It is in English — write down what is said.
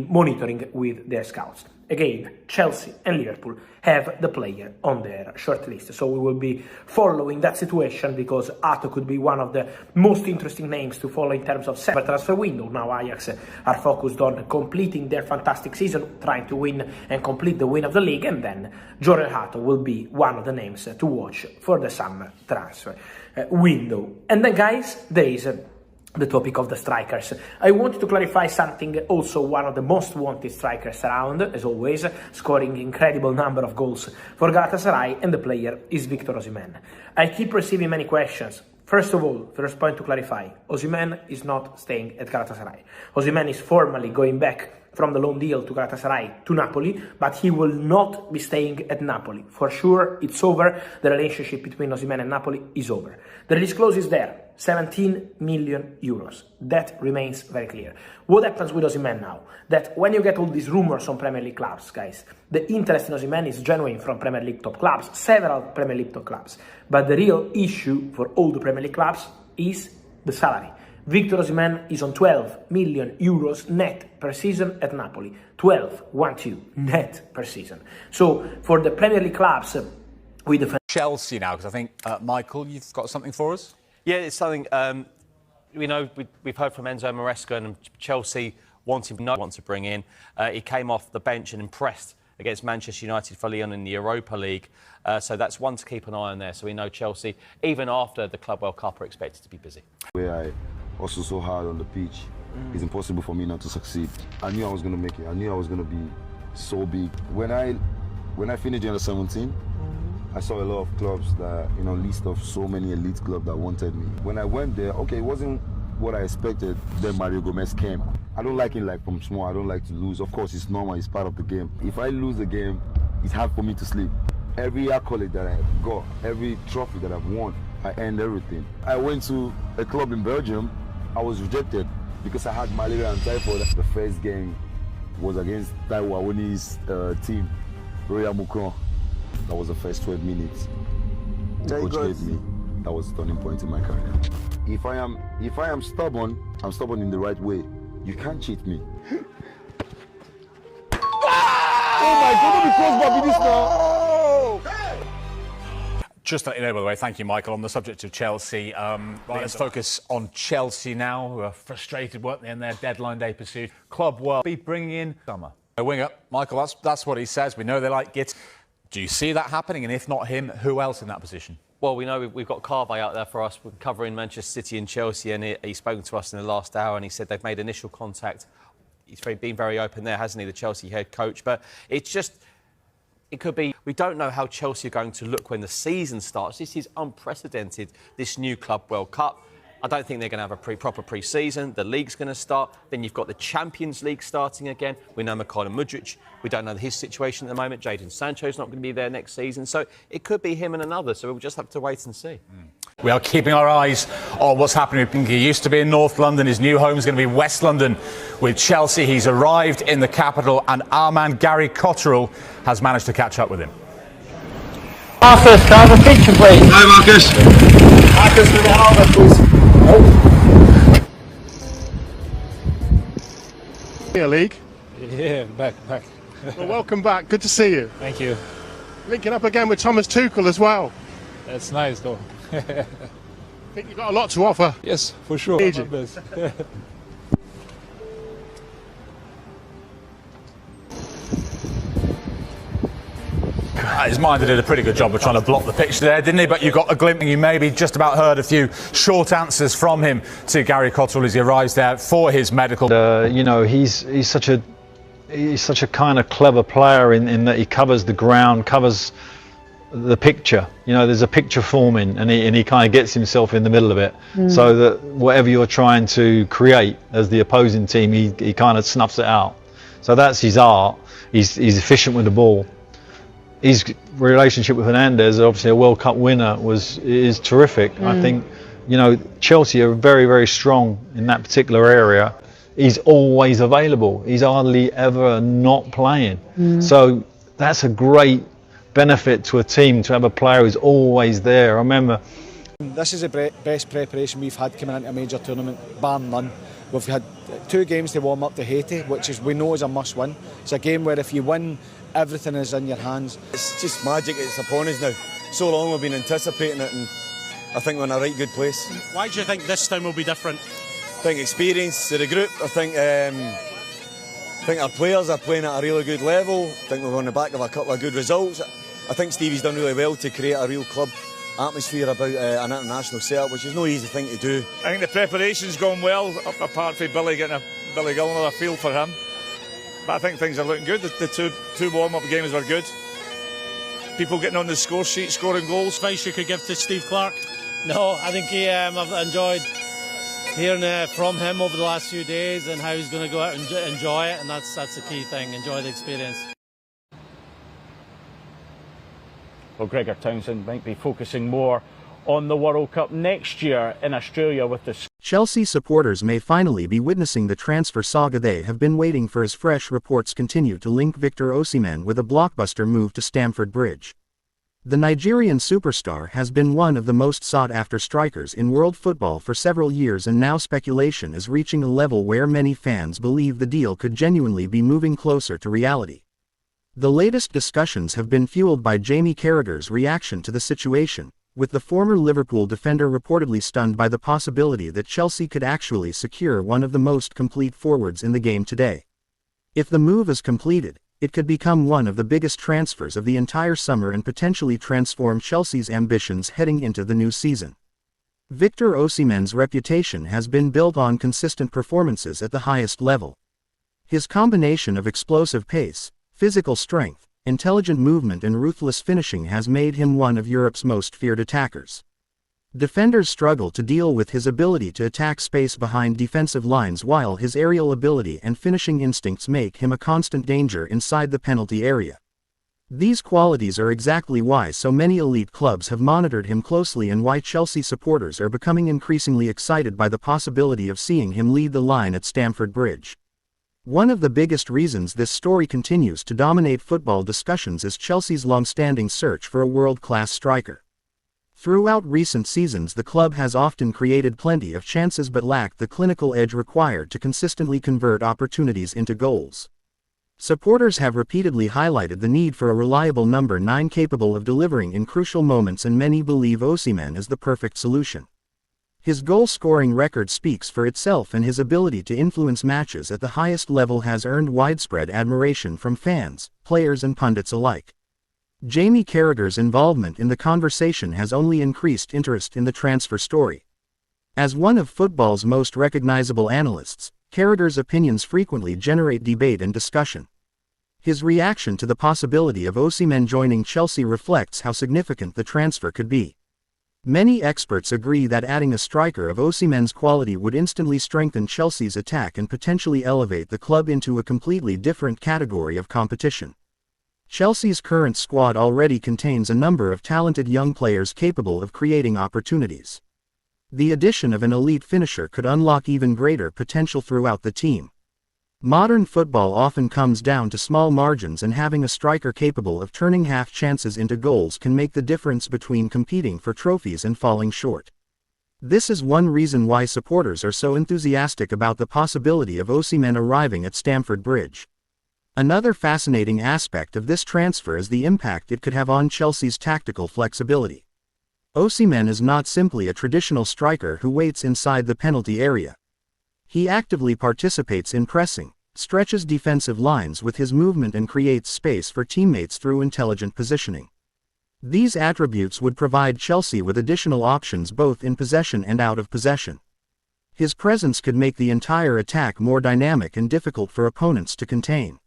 monitoring with their scouts. Again, Chelsea and Liverpool have the player on their shortlist, so we will be following that situation because Ato could be one of the most interesting names to follow in terms of summer transfer window. Now Ajax are focused on completing their fantastic season, trying to win and complete the win of the league, and then Jorel Ato will be one of the names to watch for the summer transfer window. And then, guys, there is the topic of the strikers. I wanted to clarify something. Also, one of the most wanted strikers around, as always, scoring incredible number of goals for Galatasaray, and the player is Victor Osimhen. I keep receiving many questions. First of all, first point to clarify, Osimhen is not staying at Galatasaray. Osimhen is formally going back from the loan deal to Galatasaray to Napoli, but he will not be staying at Napoli. For sure, it's over. The relationship between Osimhen and Napoli is over. The release clause is there, 17 million euros. That remains very clear. What happens with Osimhen now? That when you get all these rumors on Premier League clubs, guys, the interest in Osimhen is genuine from Premier League top clubs, several Premier League top clubs. But the real issue for all the Premier League clubs is the salary. Victor Osimhen is on 12 million euros net per season at Napoli. 12 net per season. So for the Premier League clubs, with the Chelsea now, because I think, Michael, you've got something for us? Yeah, it's something, we know, we've heard from Enzo Maresca, and Chelsea want to bring in. He came off the bench and impressed against Manchester United for Lyon in the Europa League. So that's one to keep an eye on there. So we know Chelsea, even after the Club World Cup, are expected to be busy. Where I also so hard on the pitch, it's impossible for me not to succeed. I knew I was going to make it. I knew I was going to be so big. When I finished the under-17, I saw a lot of clubs that, list of so many elite clubs that wanted me. When I went there, okay, it wasn't what I expected. Then Mario Gomez came. I don't like it like from small. I don't like to lose. Of course, it's normal. It's part of the game. If I lose the game, it's hard for me to sleep. Every accolade that I've got, every trophy that I've won, I earned everything. I went to a club in Belgium. I was rejected because I had malaria and typhoid. The first game was against Taiwo Awoni's team, Royal Moucron. That was the first 12 minutes. The coach gave me. That was a turning point in my career. If I am stubborn, I'm stubborn in the right way. You can't cheat me. Oh my God! Don't be crossed by this now. Just to let you know, by the way, thank you, Michael, on the subject of Chelsea. Right, let's focus on Chelsea now, who are frustrated, weren't they, in their deadline day pursuit. Club will be bringing in summer. A winger, Michael, that's what he says. We know they like Git. Do you see that happening? And if not him, who else in that position? Well, we know we've got Carragher out there for us. We're covering Manchester City and Chelsea, and he's spoken to us in the last hour, and he said they've made initial contact. He's been very open there, hasn't he, the Chelsea head coach? But it's just... It could be, we don't know how Chelsea are going to look when the season starts. This is unprecedented, this new Club World Cup. I don't think they're going to have a proper pre-season. The league's going to start. Then you've got the Champions League starting again. We know Mykhailo Mudryk. We don't know his situation at the moment. Jadon Sancho's not going to be there next season. So it could be him and another. So we'll just have to wait and see. We are keeping our eyes on what's happening with Pinky. He used to be in North London. His new home is going to be West London with Chelsea. He's arrived in the capital, and our man Gary Cotterill has managed to catch up with him. Marcus, can I have a picture, please? Hi, Marcus. Marcus, with the helmet, please. League. Yeah, back. Well, welcome back. Good to see you. Thank you. Linking up again with Thomas Tuchel as well. That's nice, though. I think you've got a lot to offer. Yes, for sure. Need you. My best. His mind did a pretty good job of trying to block the pitch there, didn't he? But you got a glimpse. You maybe just about heard a few short answers from him to Gary Cotterill as he arrives there for his medical. He's such a kind of clever player in that he covers the ground, covers the picture. There's a picture forming, and he kind of gets himself in the middle of it, so that whatever you're trying to create as the opposing team, he kind of snuffs it out. So that's his art. He's efficient with the ball. His relationship with Hernandez, obviously a World Cup winner, is terrific. I think, Chelsea are very, very strong in that particular area. He's always available. He's hardly ever not playing. So that's a great benefit to a team to have a player who's always there. I remember. This is the best preparation we've had coming into a major tournament, bar none. We've had 2 games to warm up to Haiti, which we know is a must-win. It's a game where if you win, everything is in your hands. It's just magic. It's upon us now. So long we've been anticipating it, and I think we're in a right good place. Why do you think this time will be different? I think experience to the group. I think our players are playing at a really good level. I think we're on the back of a couple of good results. I think Stevie's done really well to create a real club atmosphere about an international setup, which is no easy thing to do. I think the preparation's gone well, apart from Billy getting Billy Gilmore, a feel for him. But I think things are looking good. The two warm-up games were good. People getting on the score sheet, scoring goals. Advice you could give to Steve Clarke? No, I think I've enjoyed hearing from him over the last few days and how he's going to go out and enjoy it, and that's the key thing, enjoy the experience. Well, Gregor Townsend might be focusing more on the World Cup next year in Australia with the... Chelsea supporters may finally be witnessing the transfer saga they have been waiting for, as fresh reports continue to link Victor Osimhen with a blockbuster move to Stamford Bridge. The Nigerian superstar has been one of the most sought-after strikers in world football for several years, and now speculation is reaching a level where many fans believe the deal could genuinely be moving closer to reality. The latest discussions have been fueled by Jamie Carragher's reaction to the situation, with the former Liverpool defender reportedly stunned by the possibility that Chelsea could actually secure one of the most complete forwards in the game today. If the move is completed, it could become one of the biggest transfers of the entire summer and potentially transform Chelsea's ambitions heading into the new season. Victor Osimhen's reputation has been built on consistent performances at the highest level. His combination of explosive pace, physical strength, intelligent movement and ruthless finishing has made him one of Europe's most feared attackers. Defenders struggle to deal with his ability to attack space behind defensive lines, while his aerial ability and finishing instincts make him a constant danger inside the penalty area. These qualities are exactly why so many elite clubs have monitored him closely, and why Chelsea supporters are becoming increasingly excited by the possibility of seeing him lead the line at Stamford Bridge. One of the biggest reasons this story continues to dominate football discussions is Chelsea's long-standing search for a world-class striker. Throughout recent seasons, the club has often created plenty of chances but lacked the clinical edge required to consistently convert opportunities into goals. Supporters have repeatedly highlighted the need for a reliable number 9 capable of delivering in crucial moments, and many believe Osimhen is the perfect solution. His goal-scoring record speaks for itself, and his ability to influence matches at the highest level has earned widespread admiration from fans, players and pundits alike. Jamie Carragher's involvement in the conversation has only increased interest in the transfer story. As one of football's most recognizable analysts, Carragher's opinions frequently generate debate and discussion. His reaction to the possibility of Osimhen joining Chelsea reflects how significant the transfer could be. Many experts agree that adding a striker of Osimhen's quality would instantly strengthen Chelsea's attack and potentially elevate the club into a completely different category of competition. Chelsea's current squad already contains a number of talented young players capable of creating opportunities. The addition of an elite finisher could unlock even greater potential throughout the team. Modern football often comes down to small margins, and having a striker capable of turning half chances into goals can make the difference between competing for trophies and falling short. This is one reason why supporters are so enthusiastic about the possibility of Osimhen arriving at Stamford Bridge. Another fascinating aspect of this transfer is the impact it could have on Chelsea's tactical flexibility. Osimhen is not simply a traditional striker who waits inside the penalty area. He actively participates in pressing, stretches defensive lines with his movement and creates space for teammates through intelligent positioning. These attributes would provide Chelsea with additional options both in possession and out of possession. His presence could make the entire attack more dynamic and difficult for opponents to contain.